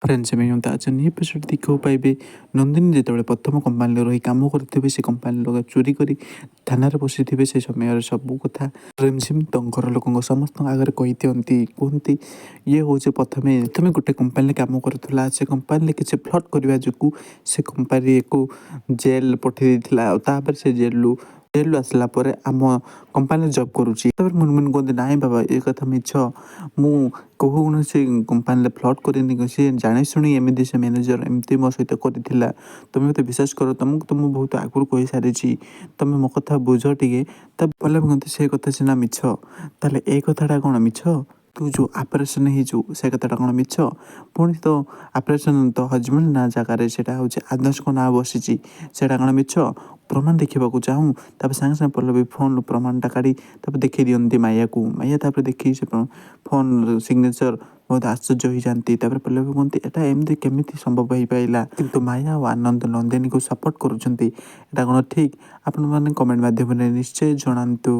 Friends में हुंता अचन episode देखिବାକୁ ପାଇବେ ନନ୍ଦିନୀ ଯେତେବେଳେ ପ୍ରଥମ କମ୍ପାନୀରେ ରହି କାମ କରୁଥିବେ ସେ କମ୍ପାନୀ ଲୋକ ଚୋରି କରି ଥାନାରେ ବସିଥିବେ ସେ ସମୟରେ ସବୁ କଥା ରିମଝିମ୍ ତାଙ୍କ ଘର ଲୋକଙ୍କ ସମସ୍ତଙ୍କ ଆଗରେ କହିଦିଅନ୍ତି କୁହନ୍ତି ଇଏ ହେଉଛି ପ୍ରଥମେ ତୁମେ ଗୋଟେ କମ୍ପାନୀରେ କାମ କରୁଥିଲା ସେ କମ୍ପାନୀରେ କିଛି ଫ୍ଲଟ୍ କରିବା ଯୋଗୁଁ ସେ କମ୍ପାନୀକୁ ଜେଲ୍ ପଠାଇ ଦେଇଥିଲା ଆଉ ତାପରେ ସେ ଜେଲ୍ରୁ ଆସିଲା ପରେ ଆମ କମ୍ପାନୀରେ ଜବ୍ କରୁଛି ତାପରେ ମୁନମୁନ କୁହନ୍ତି ନାଇଁ ବାବା ଏ କଥା ମିଛ ମୁଁ କୌଣସି କମ୍ପାନୀରେ ଫ୍ଲଟ୍ କରିନି ସେ ଜାଣିଶୁଣି ଏମିତି ସେ ମ୍ୟାନେଜର ଏମିତି ମୋ ସହିତ କରିଥିଲା ତୁମେ ମୋତେ ବିଶ୍ୱାସ କର ତୁମକୁ ତ ମୁଁ ବହୁତ ଆଗରୁ କହିସାରିଛି ତୁମେ ମୋ କଥା ବୁଝ ଟିକେ ତା ଭଲ କୁହନ୍ତି ସେ କଥା ସିନା ମିଛ ତାହେଲେ ଏ କଥାଟା କ'ଣ ମିଛ ତୁ ଯେଉଁ ଅପରେସନ୍ ହେଇଛୁ ସେ କଥାଟା କ'ଣ ମିଛ ପୁଣି ତ ଅପରେସନ୍ ତ ହଜବେଣ୍ଡ ନା ଜାଗାରେ ସେଇଟା ହେଉଛି ଆଦର୍ଶଙ୍କ ନାଁ ବସିଛି ସେଇଟା କ'ଣ ମିଛ ପ୍ରମାଣ ଦେଖିବାକୁ ଚାହୁଁ ତାପରେ ସାଙ୍ଗେ ସାଙ୍ଗେ ପଲ୍ଲବୀ ଫୋନ୍ରୁ ପ୍ରମାଣଟା କାଢ଼ି ତାପରେ ଦେଖେଇ ଦିଅନ୍ତି ମାୟାକୁ ମାୟା ତାପରେ ଦେଖି ସେ ଫୋନ୍ ସିଗ୍ନେଚର ବହୁତ ଆଶ୍ଚର୍ଯ୍ୟ ହୋଇଯାନ୍ତି ତାପରେ ପଲ୍ଲବୀ କୁହନ୍ତି ଏଟା ଏମିତି କେମିତି ସମ୍ଭବ ହେଇପାରିଲା କିନ୍ତୁ ମାୟା ଆଉ ଆନନ୍ଦ ନନ୍ଦିନୀକୁ ସପୋର୍ଟ କରୁଛନ୍ତି ଏଟା କ'ଣ ଠିକ୍ ଆପଣମାନେ କମେଣ୍ଟ ମାଧ୍ୟମରେ ନିଶ୍ଚୟ ଜଣାନ୍ତୁ।